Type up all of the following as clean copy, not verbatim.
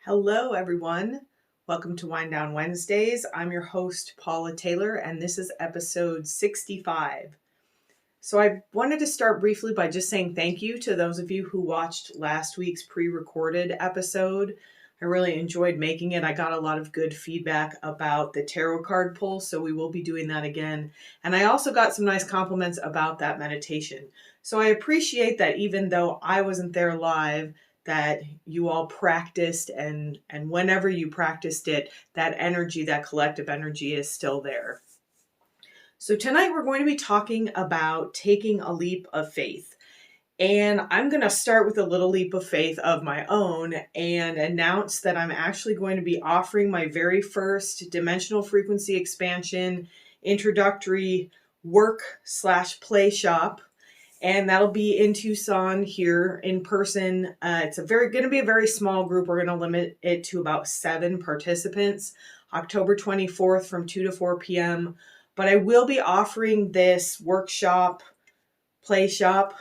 Hello, everyone. Welcome to Wind Down Wednesdays. I'm your host, Paula Taylor, and this is episode 65. So I wanted to start briefly by just saying thank you to those of you who watched last week's pre-recorded episode. I really enjoyed making it. I got a lot of good feedback about the tarot card pull, so we will be doing that again. And I also got some nice compliments about that meditation. So I appreciate that even though I wasn't there live, that you all practiced and whenever you practiced it, that energy, that collective energy is still there. So tonight we're going to be talking about taking a leap of faith. And I'm going to start with a little leap of faith of my own and announce that I'm actually going to be offering my very first dimensional frequency expansion introductory work/play shop. And that'll be in Tucson here in person. It's going to be a very small group. We're going to limit it to about 7 participants, October 24th from 2 to 4 p.m. But I will be offering this workshop, play shop,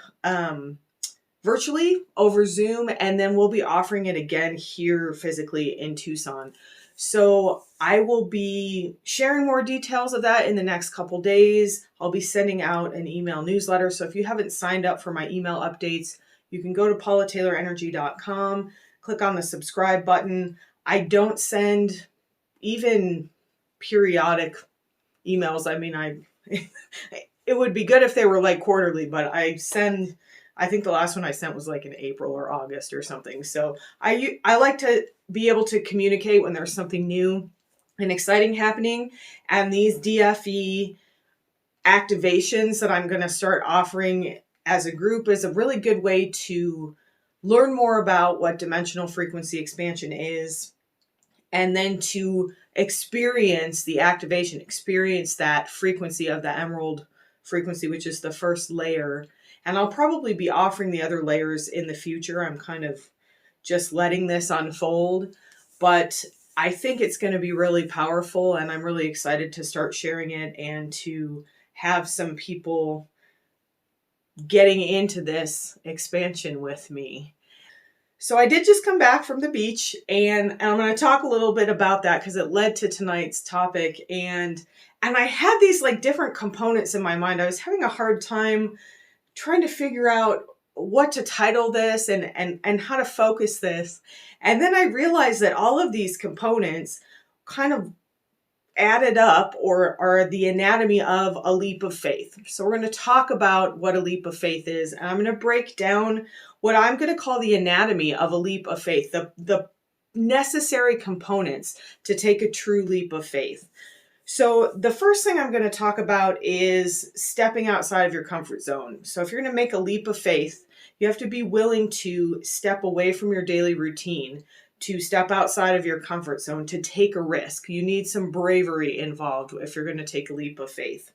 virtually over Zoom, and then we'll be offering it again here physically in Tucson. So I will be sharing more details of that in the next couple days. I'll be sending out an email newsletter. So if you haven't signed up for my email updates, you can go to paulataylorenergy.com, click on the subscribe button. I don't send even periodic emails. I mean, it would be good if they were like quarterly, but I think the last one I sent was like in April or August or something. So I like to be able to communicate when there's something new and exciting happening. And these DFE activations that I'm going to start offering as a group is a really good way to learn more about what dimensional frequency expansion is, and then to experience the activation, experience that frequency of the emerald frequency, which is the first layer. And I'll probably be offering the other layers in the future. I'm kind of just letting this unfold, but I think it's going to be really powerful, and I'm really excited to start sharing it and to have some people getting into this expansion with me. So I did just come back from the beach, and I'm going to talk a little bit about that because it led to tonight's topic. And I had these like different components in my mind. I was having a hard time trying to figure out what to title this and how to focus this. And then I realized that all of these components kind of added up or are the anatomy of a leap of faith. So we're going to talk about what a leap of faith is, and I'm going to break down what I'm going to call the anatomy of a leap of faith, the necessary components to take a true leap of faith. So the first thing I'm going to talk about is stepping outside of your comfort zone. So if you're going to make a leap of faith, you have to be willing to step away from your daily routine, to step outside of your comfort zone, to take a risk. You need some bravery involved if you're going to take a leap of faith.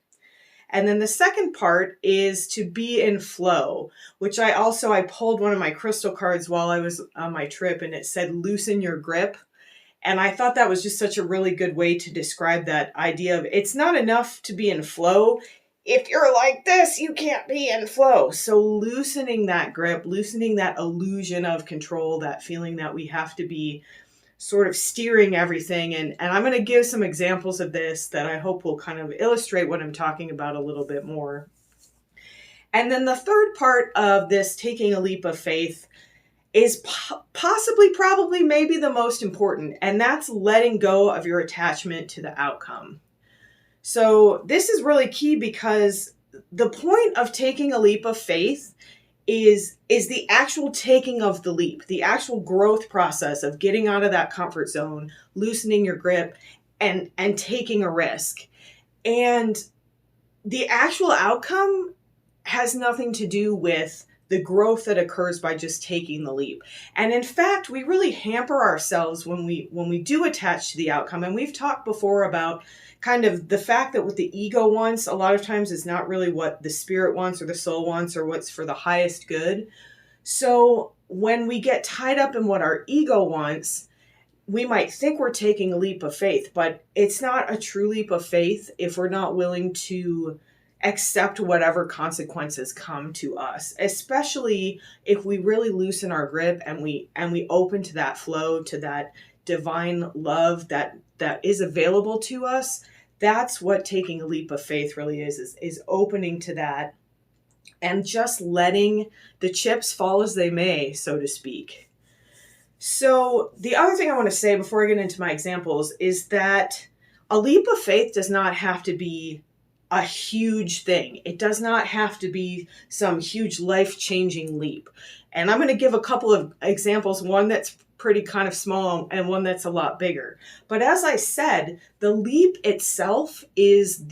And then the second part is to be in flow, which I pulled one of my crystal cards while I was on my trip, and it said, loosen your grip. And I thought that was just such a really good way to describe that idea of it's not enough to be in flow. If you're like this, you can't be in flow. So loosening that grip, loosening that illusion of control, that feeling that we have to be sort of steering everything. And I'm going to give some examples of this that I hope will kind of illustrate what I'm talking about a little bit more. And then the third part of this taking a leap of faith is possibly, probably, maybe the most important, and that's letting go of your attachment to the outcome. So this is really key because the point of taking a leap of faith is the actual taking of the leap, the actual growth process of getting out of that comfort zone, loosening your grip, and taking a risk. And the actual outcome has nothing to do with the growth that occurs by just taking the leap. And in fact, we really hamper ourselves when we do attach to the outcome. And we've talked before about kind of the fact that what the ego wants a lot of times is not really what the spirit wants or the soul wants or what's for the highest good. So when we get tied up in what our ego wants, we might think we're taking a leap of faith, but it's not a true leap of faith if we're not willing to accept whatever consequences come to us, especially if we really loosen our grip and we open to that flow, to that divine love that is available to us. That's what taking a leap of faith really is opening to that and just letting the chips fall as they may, so to speak. So the other thing I want to say before I get into my examples is that a leap of faith does not have to be a huge thing. It does not have to be some huge life-changing leap. And I'm going to give a couple of examples, one that's pretty kind of small and one that's a lot bigger. But as I said, the leap itself is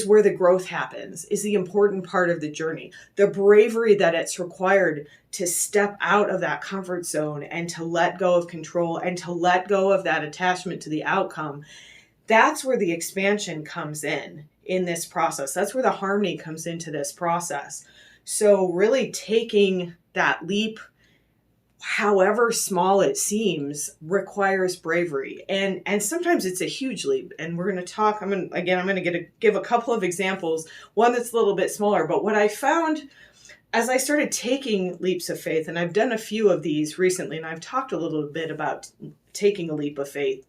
where the growth happens, is the important part of the journey. The bravery that it's required to step out of that comfort zone and to let go of control and to let go of that attachment to the outcome. That's where the expansion comes in this process. That's where the harmony comes into this process. So really taking that leap, however small it seems, requires bravery. And sometimes it's a huge leap. And we're going to talk, I'm going to give a couple of examples, one that's a little bit smaller. But what I found as I started taking leaps of faith, and I've done a few of these recently, and I've talked a little bit about taking a leap of faith,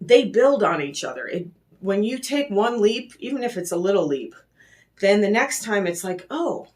they build on each other. When you take one leap, even if it's a little leap, then the next time it's like, oh,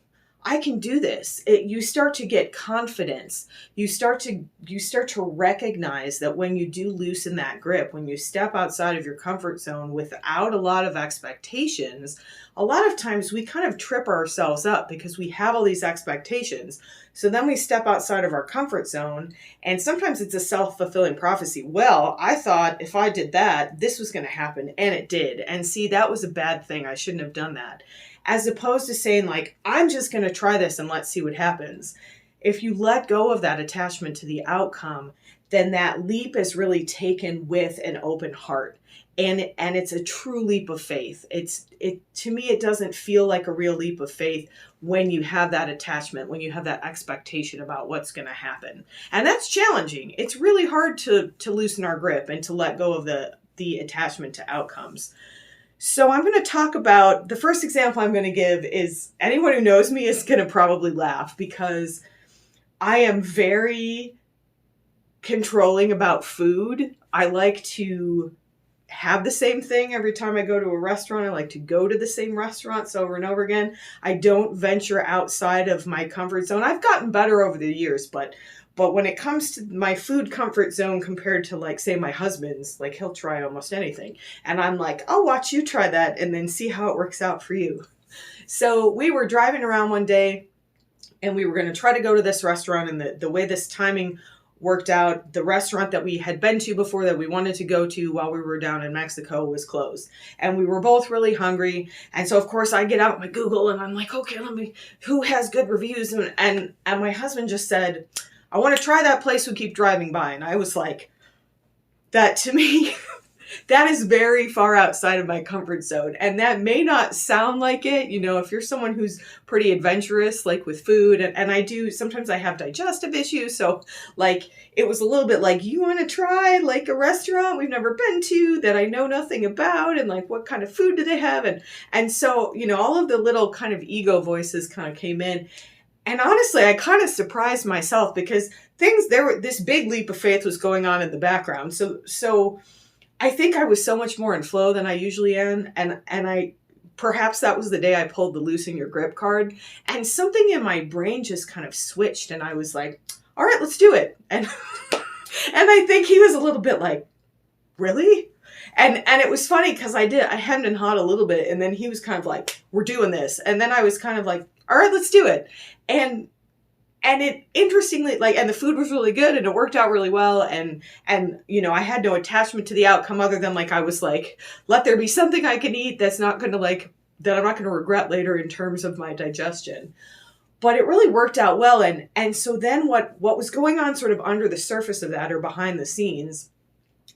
I can do this. You start to get confidence. You start to recognize that when you do loosen that grip, when you step outside of your comfort zone without a lot of expectations, a lot of times we kind of trip ourselves up because we have all these expectations. So then we step outside of our comfort zone, and sometimes it's a self-fulfilling prophecy. Well, I thought if I did that, this was going to happen, and it did. And see, that was a bad thing. I shouldn't have done that. As opposed to saying like, I'm just going to try this and let's see what happens. If you let go of that attachment to the outcome, then that leap is really taken with an open heart. And it's a true leap of faith. To me, it doesn't feel like a real leap of faith when you have that attachment, when you have that expectation about what's going to happen. And that's challenging. It's really hard to loosen our grip and to let go of the attachment to outcomes. So I'm going to talk about, the first example I'm going to give is, anyone who knows me is going to probably laugh because I am very controlling about food. I like to have the same thing every time I go to a restaurant. I like to go to the same restaurants over and over again. I don't venture outside of my comfort zone. I've gotten better over the years, but when it comes to my food comfort zone compared to, like, say, my husband's, like, he'll try almost anything. And I'm like, I'll watch you try that and then see how it works out for you. So we were driving around one day and we were going to try to go to this restaurant, and the way this timing worked out, the restaurant that we had been to before that we wanted to go to while we were down in Mexico was closed. And we were both really hungry. And so, of course, I get out my Google and I'm like, okay, who has good reviews? And my husband just said, I want to try that place we keep driving by. And I was like, that to me, that is very far outside of my comfort zone. And that may not sound like it, if you're someone who's pretty adventurous, like with food, and I do, sometimes I have digestive issues. So like, it was a little bit like, you want to try like a restaurant we've never been to that I know nothing about, and like, what kind of food do they have? And so, all of the little kind of ego voices kind of came in. And honestly, I kind of surprised myself because this big leap of faith was going on in the background. So I think I was so much more in flow than I usually am. And perhaps that was the day I pulled the loosen your grip card, and something in my brain just kind of switched. And I was like, all right, let's do it. And I think he was a little bit like, really? And it was funny because I hemmed and hawed a little bit. And then he was kind of like, we're doing this. And then I was kind of like, all right, let's do it. And it interestingly, and the food was really good and it worked out really well. And I had no attachment to the outcome other than I was like, let there be something I can eat that's not going to that I'm not going to regret later in terms of my digestion. But it really worked out well. And so then what was going on sort of under the surface of that, or behind the scenes,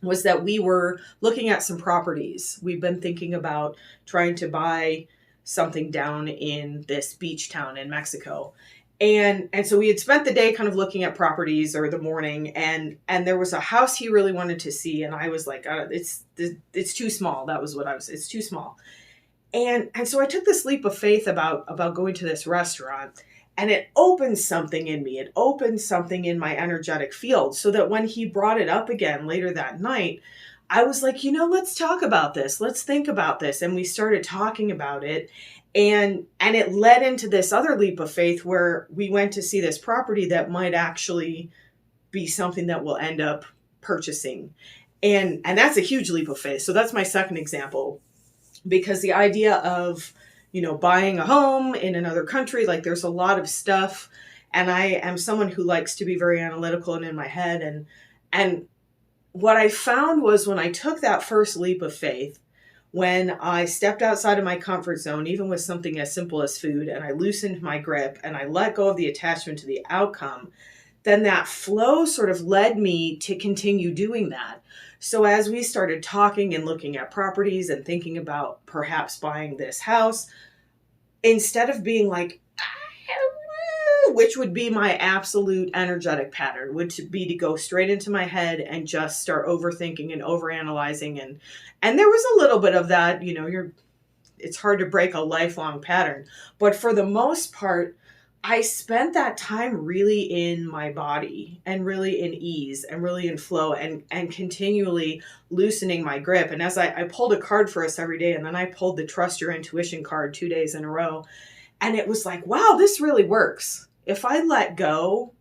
was that we were looking at some properties. We've been thinking about trying to buy something down in this beach town in Mexico. And so we had spent the day kind of looking at properties, or the morning, and there was a house he really wanted to see. And I was like, it's too small. That was what I was, it's too small. And so I took this leap of faith about going to this restaurant, and it opened something in me. It opened something in my energetic field, so that when he brought it up again later that night, I was like, let's talk about this. Let's think about this. And we started talking about it. And it led into this other leap of faith where we went to see this property that might actually be something that we'll end up purchasing. And that's a huge leap of faith. So that's my second example, because the idea of, buying a home in another country, like there's a lot of stuff. And I am someone who likes to be very analytical and in my head. And what I found was when I took that first leap of faith, when I stepped outside of my comfort zone, even with something as simple as food, and I loosened my grip and I let go of the attachment to the outcome, then that flow sort of led me to continue doing that. So as we started talking and looking at properties and thinking about perhaps buying this house, instead of being like, which would be my absolute energetic pattern, would be to go straight into my head and just start overthinking and overanalyzing. And there was a little bit of that, it's hard to break a lifelong pattern. But for the most part, I spent that time really in my body and really in ease and really in flow and continually loosening my grip. And as I pulled a card for us every day, and then I pulled the Trust Your Intuition card 2 days in a row. And it was like, wow, this really works. If I let go,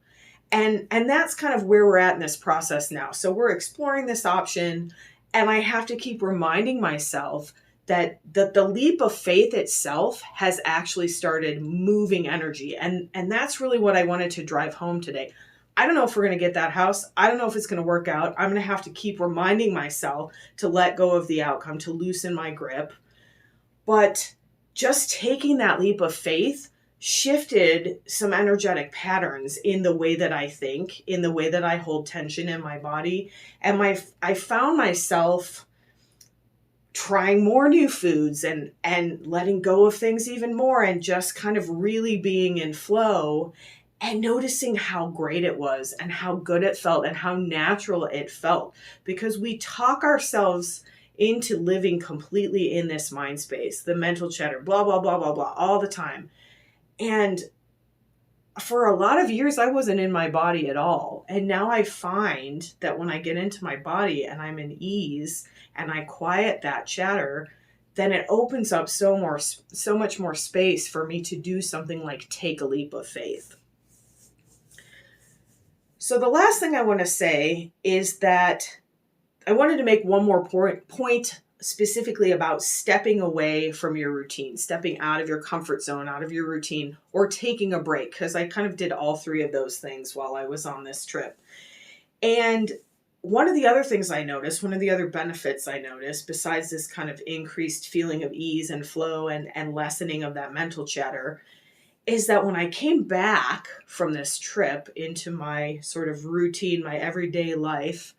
and that's kind of where we're at in this process now. So we're exploring this option, and I have to keep reminding myself that the leap of faith itself has actually started moving energy. And that's really what I wanted to drive home today. I don't know if we're going to get that house. I don't know if it's going to work out. I'm going to have to keep reminding myself to let go of the outcome, to loosen my grip. But just taking that leap of faith shifted some energetic patterns in the way that I think, in the way that I hold tension in my body. And I found myself trying more new foods and letting go of things even more, and just kind of really being in flow and noticing how great it was and how good it felt and how natural it felt, because we talk ourselves into living completely in this mind space, the mental chatter, blah, blah, blah, blah, blah, all the time. And for a lot of years, I wasn't in my body at all. And now I find that when I get into my body and I'm in ease and I quiet that chatter, then it opens up so much more space for me to do something like take a leap of faith. So the last thing I want to say is that I wanted to make one more point specifically about stepping away from your routine, stepping out of your comfort zone, out of your routine, or taking a break, because I kind of did all three of those things while I was on this trip. And one of the other things I noticed, one of the other benefits I noticed, besides this kind of increased feeling of ease and flow and lessening of that mental chatter, is that when I came back from this trip into my sort of routine, my everyday life,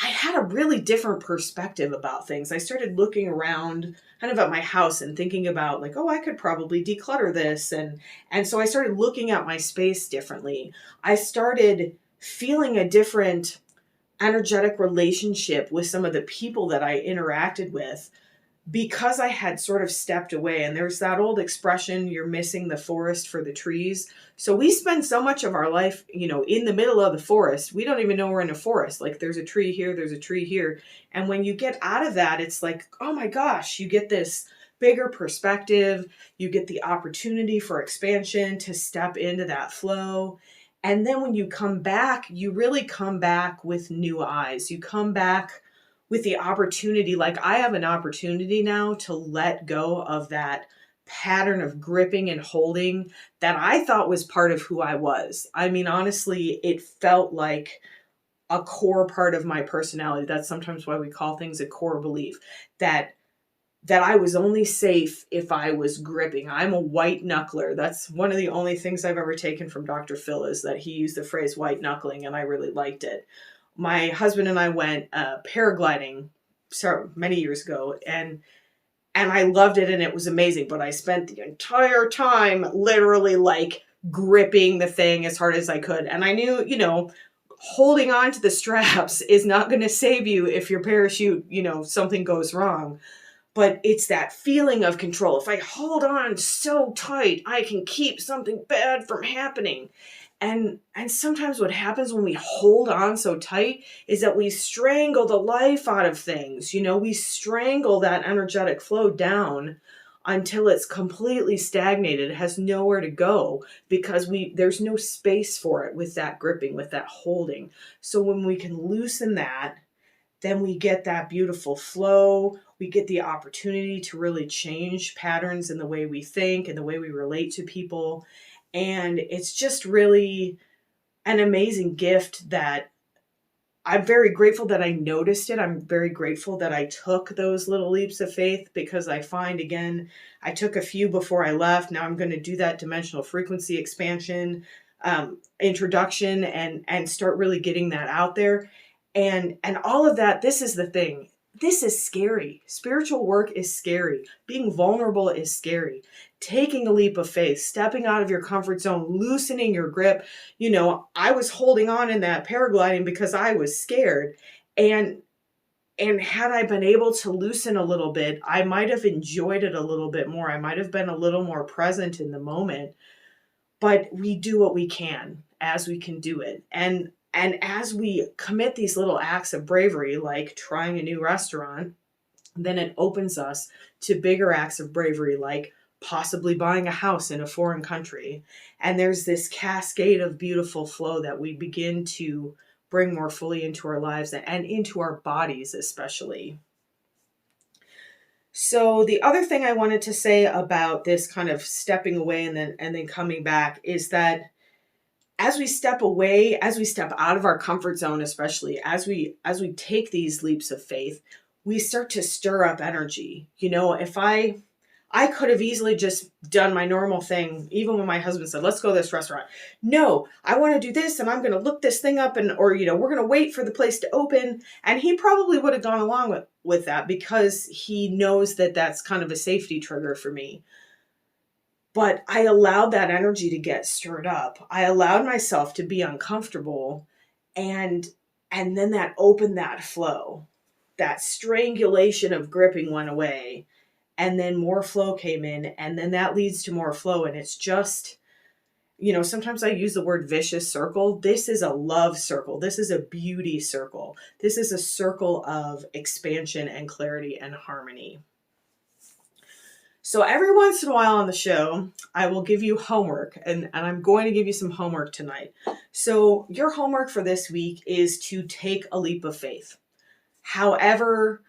I had a really different perspective about things. I started looking around kind of at my house and thinking about like, oh, I could probably declutter this. And so I started looking at my space differently. I started feeling a different energetic relationship with some of the people that I interacted with, because I had sort of stepped away. And there's that old expression, you're missing the forest for the trees. So we spend so much of our life, in the middle of the forest. We don't even know we're in a forest. Like there's a tree here, there's a tree here. And when you get out of that, it's like, oh my gosh, you get this bigger perspective. You get the opportunity for expansion to step into that flow. And then when you come back, you really come back with new eyes. You come back with the opportunity, like I have an opportunity now to let go of that pattern of gripping and holding that I thought was part of who I was. I mean, honestly, it felt like a core part of my personality. That's sometimes why we call things a core belief, that I was only safe if I was gripping. I'm a white knuckler. That's one of the only things I've ever taken from Dr. Phil, is that he used the phrase white knuckling, and I really liked it. My husband and I went paragliding many years ago, and I loved it, and it was amazing. But I spent the entire time literally like gripping the thing as hard as I could. And I knew, holding on to the straps is not going to save you if your parachute, something goes wrong. but it's that feeling of control. If I hold on so tight, I can keep something bad from happening. And sometimes what happens when we hold on so tight is that we strangle the life out of things. We strangle that energetic flow down until it's completely stagnated. It has nowhere to go because there's no space for it with that gripping, with that holding. So when we can loosen that, then we get that beautiful flow. We get the opportunity to really change patterns in the way we think and the way we relate to people. And it's just really an amazing gift that I'm very grateful that I noticed it. I'm very grateful that I took those little leaps of faith, because I find, again, I took a few before I left. Now I'm going to do that dimensional frequency expansion introduction and start really getting that out there. And all of that, this is the thing. This is scary. Spiritual work is scary. Being vulnerable is scary. Taking a leap of faith, stepping out of your comfort zone, loosening your grip. I was holding on in that paragliding because I was scared. And had I been able to loosen a little bit, I might have enjoyed it a little bit more. I might have been a little more present in the moment. But we do what we can as we can do it. And as we commit these little acts of bravery, like trying a new restaurant, then it opens us to bigger acts of bravery, like possibly buying a house in a foreign country. And there's this cascade of beautiful flow that we begin to bring more fully into our lives and into our bodies, especially. So the other thing I wanted to say about this kind of stepping away and then coming back is that as we step away, as we step out of our comfort zone, especially as we take these leaps of faith, we start to stir up energy. If I could have easily just done my normal thing, even when my husband said, let's go to this restaurant. No, I want to do this, and I'm going to look this thing up, or we're going to wait for the place to open. And he probably would have gone along with that because he knows that that's kind of a safety trigger for me. But I allowed that energy to get stirred up. I allowed myself to be uncomfortable, and then that opened that flow. That strangulation of gripping went away. And then more flow came in, and then that leads to more flow. And it's just, sometimes I use the word vicious circle. This is a love circle. This is a beauty circle. This is a circle of expansion and clarity and harmony. So every once in a while on the show, I will give you homework, and I'm going to give you some homework tonight. So your homework for this week is to take a leap of faith. However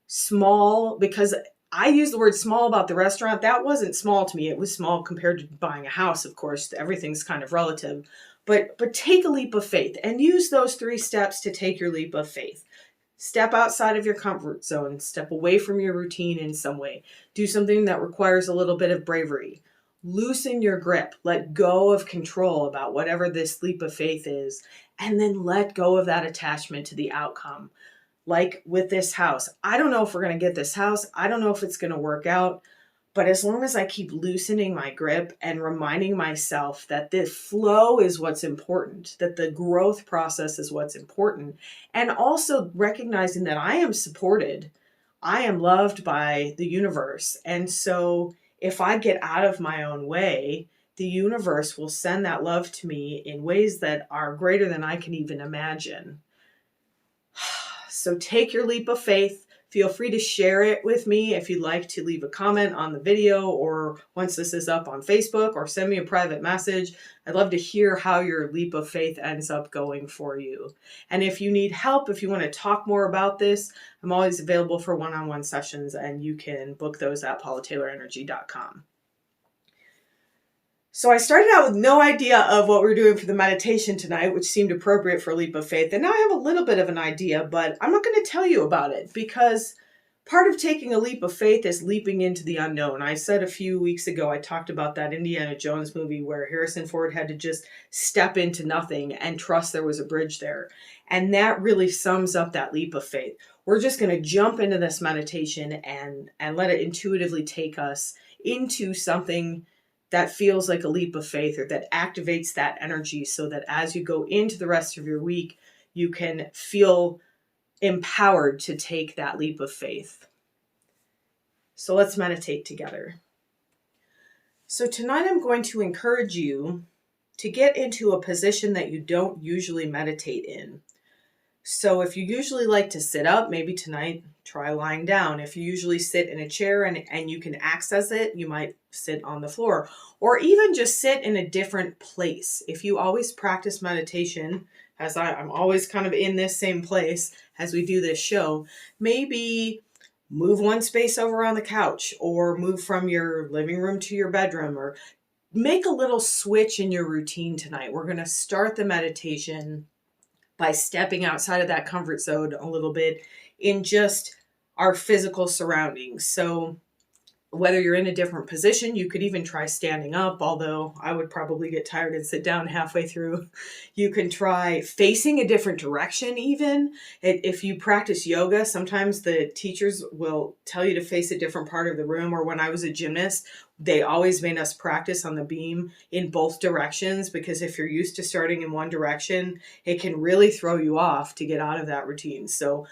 small, because I use the word small about the restaurant. That wasn't small to me. It was small compared to buying a house, of course. Everything's kind of relative. But take a leap of faith and use those 3 steps to take your leap of faith. Step outside of your comfort zone. Step away from your routine in some way. Do something that requires a little bit of bravery. Loosen your grip. Let go of control about whatever this leap of faith is. And then let go of that attachment to the outcome. Like with this house, I don't know if we're going to get this house. I don't know if it's going to work out. But as long as I keep loosening my grip and reminding myself that the flow is what's important, that the growth process is what's important, and also recognizing that I am supported, I am loved by the universe. And so if I get out of my own way, the universe will send that love to me in ways that are greater than I can even imagine. So take your leap of faith. Feel free to share it with me if you'd like to leave a comment on the video, or once this is up on Facebook, or send me a private message. I'd love to hear how your leap of faith ends up going for you. And if you need help, if you want to talk more about this, I'm always available for one-on-one sessions, and you can book those at paulataylorenergy.com. So I started out with no idea of what we're doing for the meditation tonight, which seemed appropriate for a leap of faith. And now I have a little bit of an idea, but I'm not going to tell you about it, because part of taking a leap of faith is leaping into the unknown. I said a few weeks ago, I talked about that Indiana Jones movie where Harrison Ford had to just step into nothing and trust there was a bridge there. And that really sums up that leap of faith. We're just going to jump into this meditation and let it intuitively take us into something that feels like a leap of faith, or that activates that energy, so that as you go into the rest of your week, you can feel empowered to take that leap of faith. So let's meditate together. So tonight I'm going to encourage you to get into a position that you don't usually meditate in. So if you usually like to sit up, maybe tonight try lying down. If you usually sit in a chair and you can access it, you might sit on the floor, or even just sit in a different place. If you always practice meditation, as I'm always kind of in this same place as we do this show, maybe move one space over on the couch, or move from your living room to your bedroom, or make a little switch in your routine tonight. We're going to start the meditation by stepping outside of that comfort zone a little bit in just our physical surroundings. So whether you're in a different position, you could even try standing up, although I would probably get tired and sit down halfway through. You can try facing a different direction even. If you practice yoga, sometimes the teachers will tell you to face a different part of the room. Or when I was a gymnast, they always made us practice on the beam in both directions, because if you're used to starting in one direction, it can really throw you off to get out of that routine. So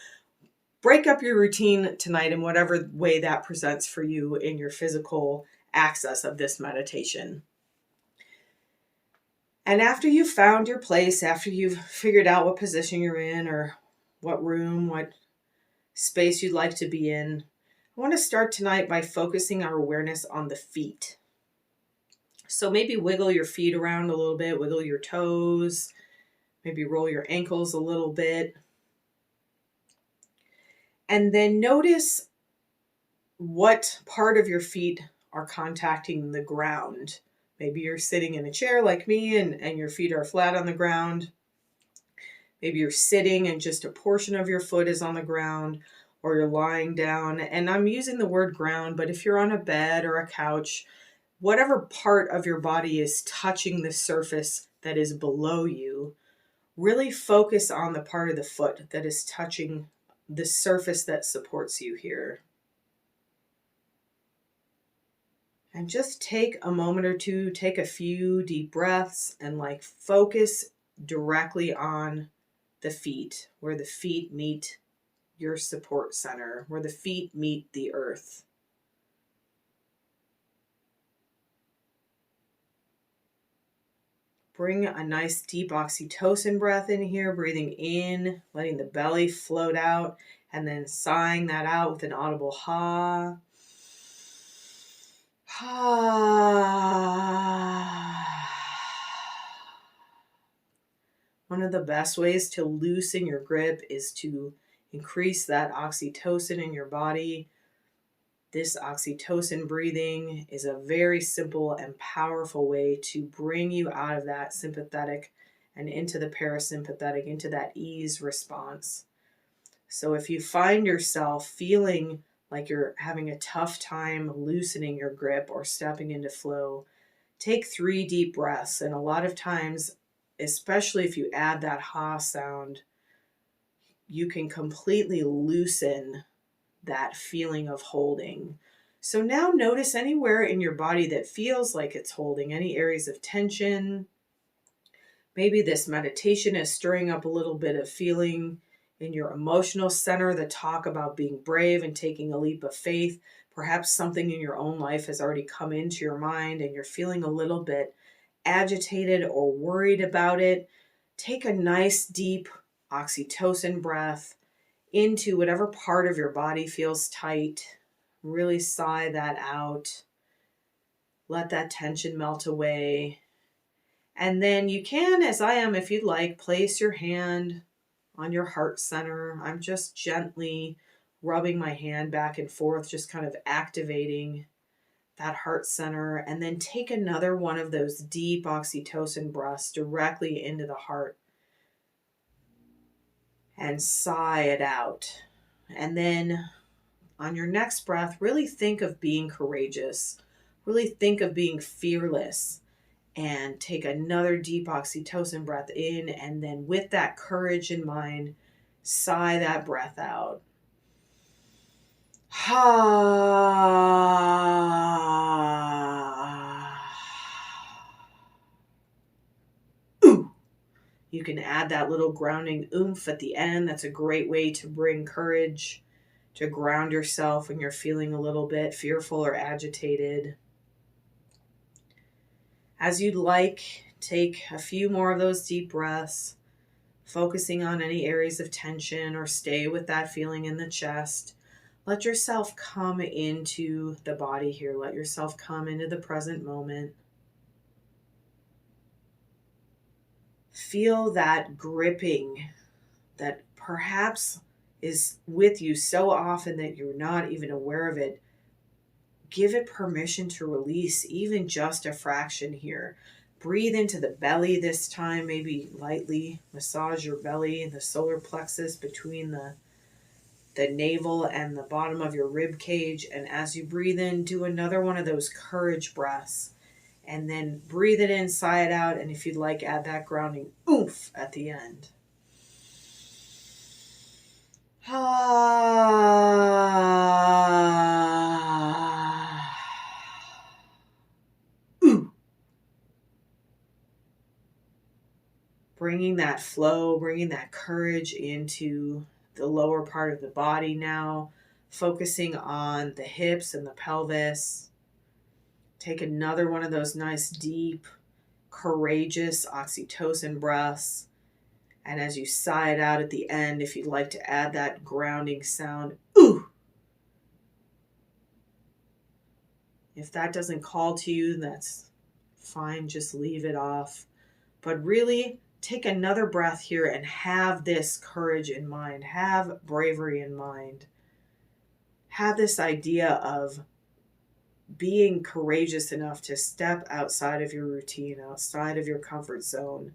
break up your routine tonight in whatever way that presents for you in your physical access of this meditation. And after you've found your place, after you've figured out what position you're in, or what room, what space you'd like to be in, I want to start tonight by focusing our awareness on the feet. So maybe wiggle your feet around a little bit, wiggle your toes, maybe roll your ankles a little bit. And then notice what part of your feet are contacting the ground. Maybe you're sitting in a chair like me and your feet are flat on the ground. Maybe you're sitting and just a portion of your foot is on the ground, or you're lying down. And I'm using the word ground, but if you're on a bed or a couch, whatever part of your body is touching the surface that is below you, really focus on the part of the foot that is touching the surface that supports you here. And just take a moment or two, take a few deep breaths, and focus directly on the feet, where the feet meet your support center, where the feet meet the earth. Bring a nice deep oxytocin breath in here, breathing in, letting the belly float out, and then sighing that out with an audible ha. One of the best ways to loosen your grip is to increase that oxytocin in your body. This oxytocin breathing is a very simple and powerful way to bring you out of that sympathetic and into the parasympathetic, into that ease response. So if you find yourself feeling like you're having a tough time loosening your grip or stepping into flow, take 3 deep breaths. And a lot of times, especially if you add that ha sound, you can completely loosen that feeling of holding. So now notice anywhere in your body that feels like it's holding, any areas of tension. Maybe this meditation is stirring up a little bit of feeling in your emotional center, the talk about being brave and taking a leap of faith. Perhaps something in your own life has already come into your mind and you're feeling a little bit agitated or worried about it. Take a nice deep oxytocin breath into whatever part of your body feels tight. Really sigh that out. Let that tension melt away. And then you can, as I am, if you'd like, place your hand on your heart center. I'm just gently rubbing my hand back and forth, just kind of activating that heart center. And then take another one of those deep oxytocin breaths directly into the heart. And sigh it out. And then on your next breath, really think of being courageous. Really think of being fearless. And take another deep oxytocin breath in. And then with that courage in mind, sigh that breath out. Ooh. You can add that little grounding oomph at the end. That's a great way to bring courage to ground yourself when you're feeling a little bit fearful or agitated. As you'd like, take a few more of those deep breaths, focusing on any areas of tension or stay with that feeling in the chest. Let yourself come into the body here. Let yourself come into the present moment. Feel that gripping that perhaps is with you so often that you're not even aware of it. Give it permission to release even just a fraction here. Breathe into the belly this time, maybe lightly massage your belly and the solar plexus between the navel and the bottom of your rib cage. And as you breathe in, do another one of those courage breaths. And then breathe it in, sigh it out. And if you'd like, add that grounding oomph at the end. Bringing that flow, bringing that courage into the lower part of the body now, focusing on the hips and the pelvis. Take another one of those nice, deep, courageous oxytocin breaths. And as you sigh it out at the end, if you'd like to add that grounding sound, ooh. If that doesn't call to you, that's fine. Just leave it off. But really, take another breath here and have this courage in mind. Have bravery in mind. Have this idea of being courageous enough to step outside of your routine, outside of your comfort zone,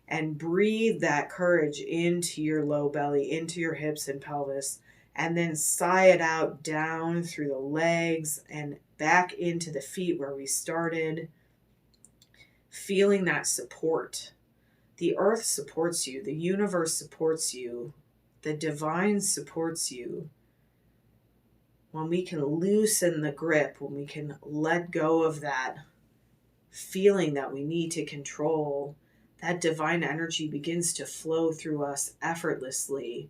and breathe that courage into your low belly, into your hips and pelvis, and then sigh it out down through the legs and back into the feet where we started. Feeling that support. The earth supports you. The universe supports you. The divine supports you. When we can loosen the grip, when we can let go of that feeling that we need to control, that divine energy begins to flow through us effortlessly.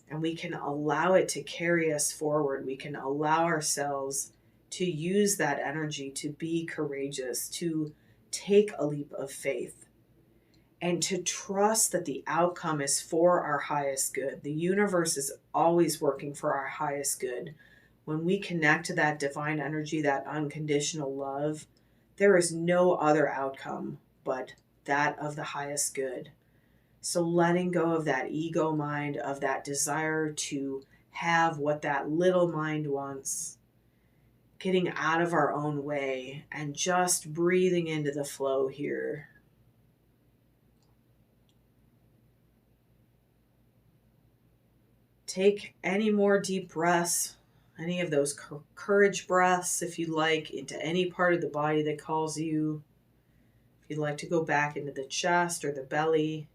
And we can allow it to carry us forward. We can allow ourselves to use that energy to be courageous, to take a leap of faith, and to trust that the outcome is for our highest good. The universe is always working for our highest good. When we connect to that divine energy, that unconditional love, there is no other outcome but that of the highest good. So letting go of that ego mind, of that desire to have what that little mind wants, getting out of our own way and just breathing into the flow here. Take any more deep breaths, any of those courage breaths, if you like, into any part of the body that calls you. If you'd like to go back into the chest or the belly.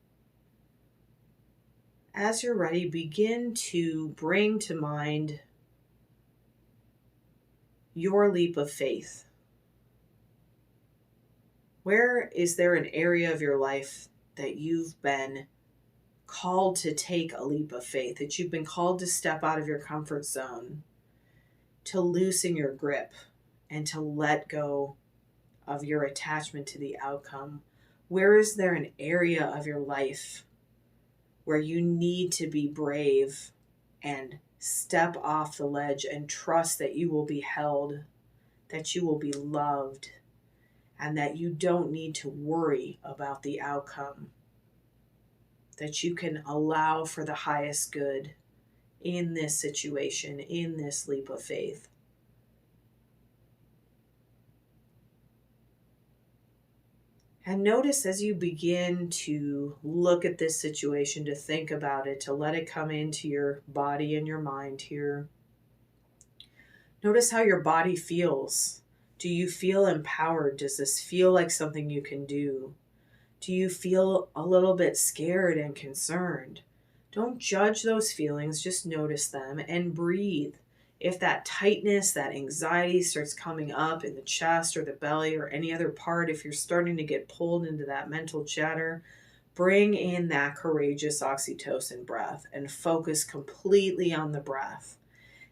As you're ready, begin to bring to mind your leap of faith. Where is there an area of your life that you've been called to take a leap of faith, that you've been called to step out of your comfort zone, to loosen your grip, and to let go of your attachment to the outcome? Where is there an area of your life where you need to be brave and step off the ledge and trust that you will be held, that you will be loved, and that you don't need to worry about the outcome, that you can allow for the highest good in this situation, in this leap of faith? And notice as you begin to look at this situation, to think about it, to let it come into your body and your mind here. Notice how your body feels. Do you feel empowered? Does this feel like something you can do? Do you feel a little bit scared and concerned? Don't judge those feelings, just notice them and breathe. If that tightness, that anxiety starts coming up in the chest or the belly or any other part, if you're starting to get pulled into that mental chatter, bring in that courageous oxytocin breath and focus completely on the breath.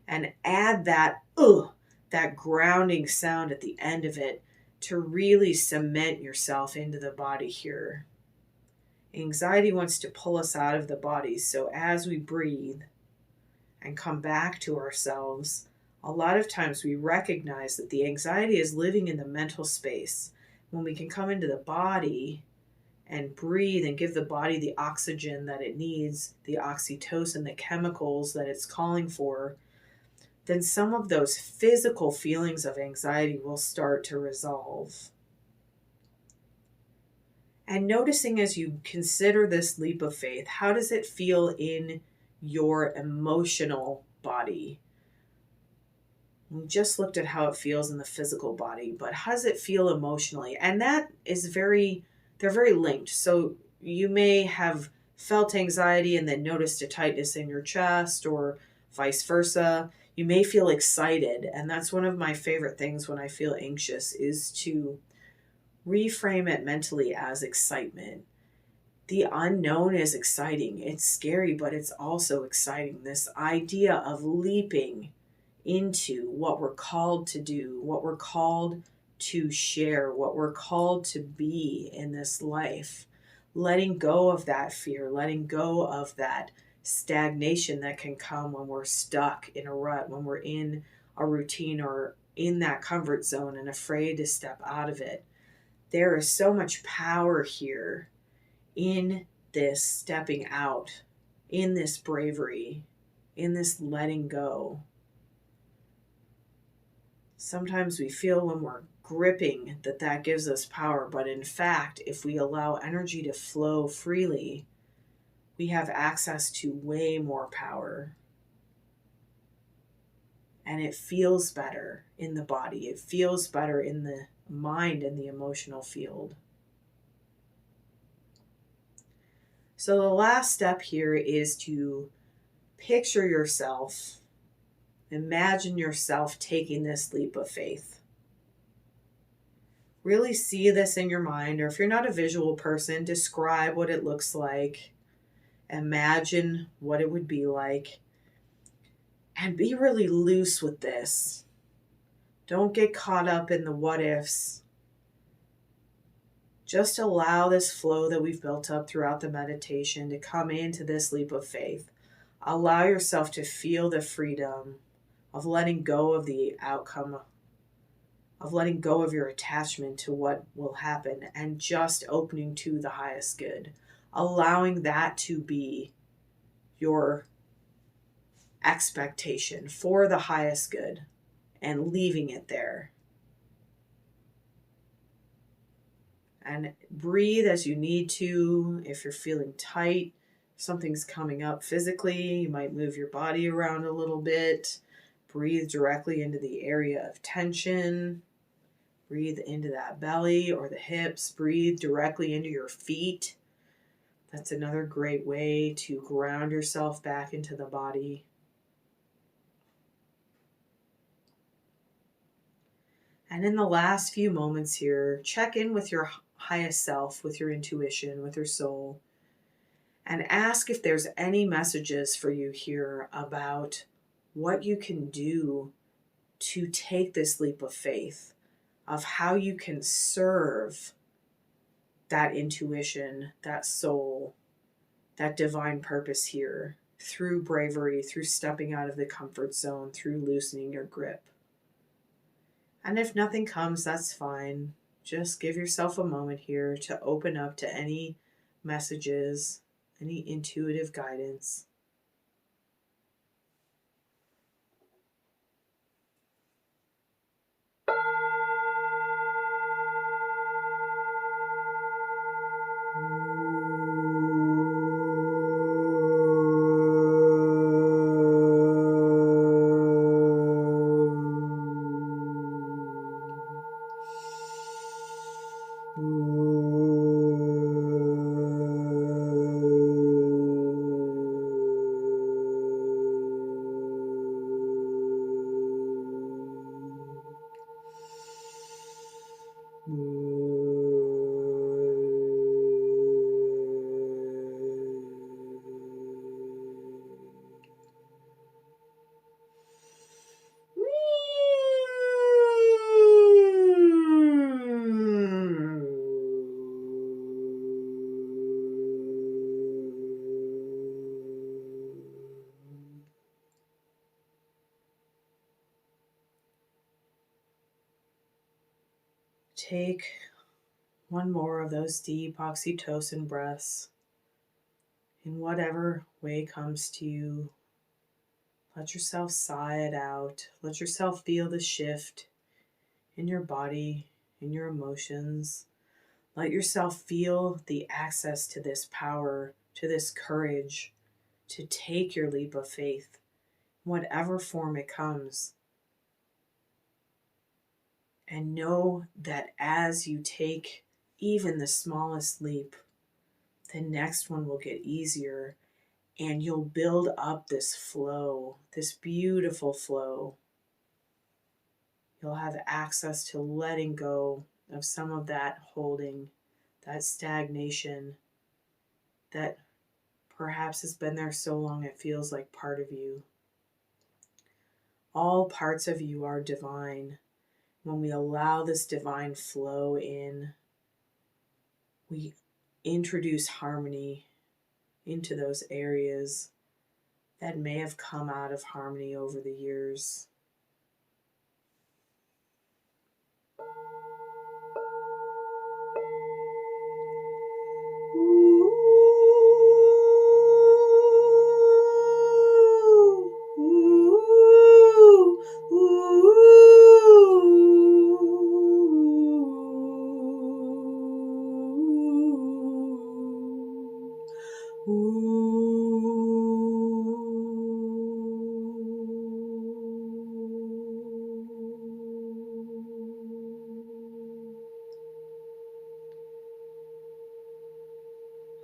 and add that that grounding sound at the end of it to really cement yourself into the body here. Anxiety wants to pull us out of the body, so as we breathe and come back to ourselves, a lot of times we recognize that the anxiety is living in the mental space. When we can come into the body and breathe and give the body the oxygen that it needs, the oxytocin, the chemicals that it's calling for, then some of those physical feelings of anxiety will start to resolve. And noticing as you consider this leap of faith, how does it feel in your emotional body? We just looked at how it feels in the physical body, but how does it feel emotionally? And that is they're very linked. So you may have felt anxiety and then noticed a tightness in your chest, or vice versa. You may feel excited, and that's one of my favorite things when I feel anxious, is to reframe it mentally as excitement. The unknown is exciting. It's scary, but it's also exciting. This idea of leaping into what we're called to do, what we're called to share, what we're called to be in this life. Letting go of that fear, letting go of that stagnation that can come when we're stuck in a rut, when we're in a routine or in that comfort zone and afraid to step out of it. There is so much power here in this stepping out, in this bravery, in this letting go. Sometimes we feel when we're gripping that gives us power, but in fact, if we allow energy to flow freely, we have access to way more power. And it feels better in the body. It feels better in the mind and the emotional field. So the last step here is to picture yourself, imagine yourself taking this leap of faith. Really see this in your mind, or if you're not a visual person, describe what it looks like. Imagine what it would be like. And be really loose with this. Don't get caught up in the what ifs. Just allow this flow that we've built up throughout the meditation to come into this leap of faith. Allow yourself to feel the freedom of letting go of the outcome, of letting go of your attachment to what will happen, and just opening to the highest good. Allowing that to be your expectation for the highest good and leaving it there. And breathe as you need to. If you're feeling tight, something's coming up physically, you might move your body around a little bit. Breathe directly into the area of tension. Breathe into that belly or the hips. Breathe directly into your feet. That's another great way to ground yourself back into the body. And in the last few moments here, check in with your highest self, with your intuition, with your soul, and ask if there's any messages for you here about what you can do to take this leap of faith, of how you can serve that intuition, that soul, that divine purpose here through bravery, through stepping out of the comfort zone, through loosening your grip. And if nothing comes, that's fine. Just give yourself a moment here to open up to any messages, any intuitive guidance. Ooh. Take one more of those deep oxytocin breaths in whatever way comes to you. Let yourself sigh it out. Let yourself feel the shift in your body, in your emotions. Let yourself feel the access to this power, to this courage, to take your leap of faith, whatever form it comes. And know that as you take even the smallest leap, the next one will get easier, and you'll build up this flow, this beautiful flow. You'll have access to letting go of some of that holding, that stagnation that perhaps has been there so long it feels like part of you. All parts of you are divine. When we allow this divine flow in, we introduce harmony into those areas that may have come out of harmony over the years.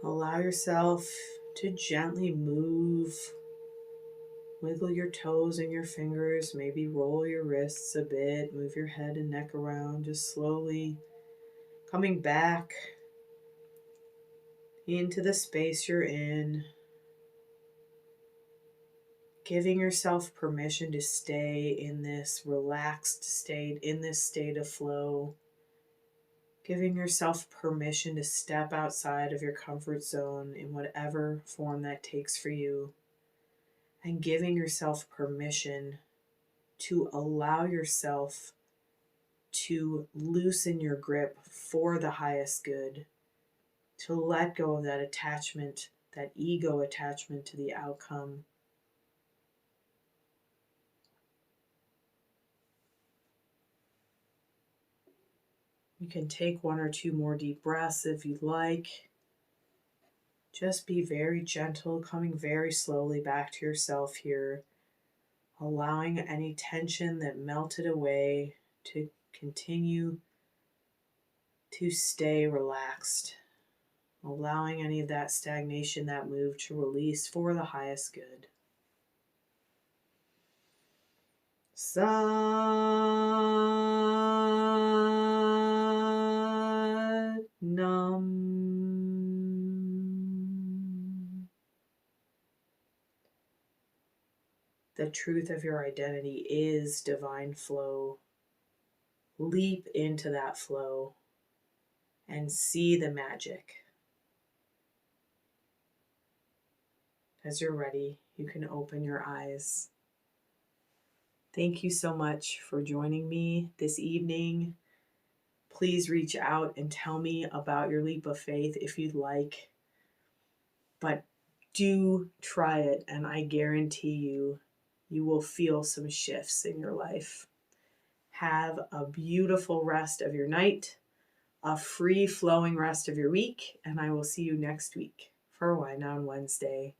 Allow yourself to gently move. Wiggle your toes and your fingers, maybe roll your wrists a bit, move your head and neck around, just slowly coming back into the space you're in. Giving yourself permission to stay in this relaxed state, in this state of flow. Giving yourself permission to step outside of your comfort zone in whatever form that takes for you. And giving yourself permission to allow yourself to loosen your grip for the highest good. To let go of that attachment, that ego attachment to the outcome. You can take one or two more deep breaths if you'd like. Just be very gentle, coming very slowly back to yourself here, allowing any tension that melted away to continue to stay relaxed, allowing any of that stagnation, that move to release for the highest good. Sat Nam. The truth of your identity is divine flow. Leap into that flow and see the magic. As you're ready, you can open your eyes. Thank you so much for joining me this evening. Please reach out and tell me about your leap of faith if you'd like. But do try it, and I guarantee you will feel some shifts in your life. Have a beautiful rest of your night, a free-flowing rest of your week, and I will see you next week for Wind Down Wednesday.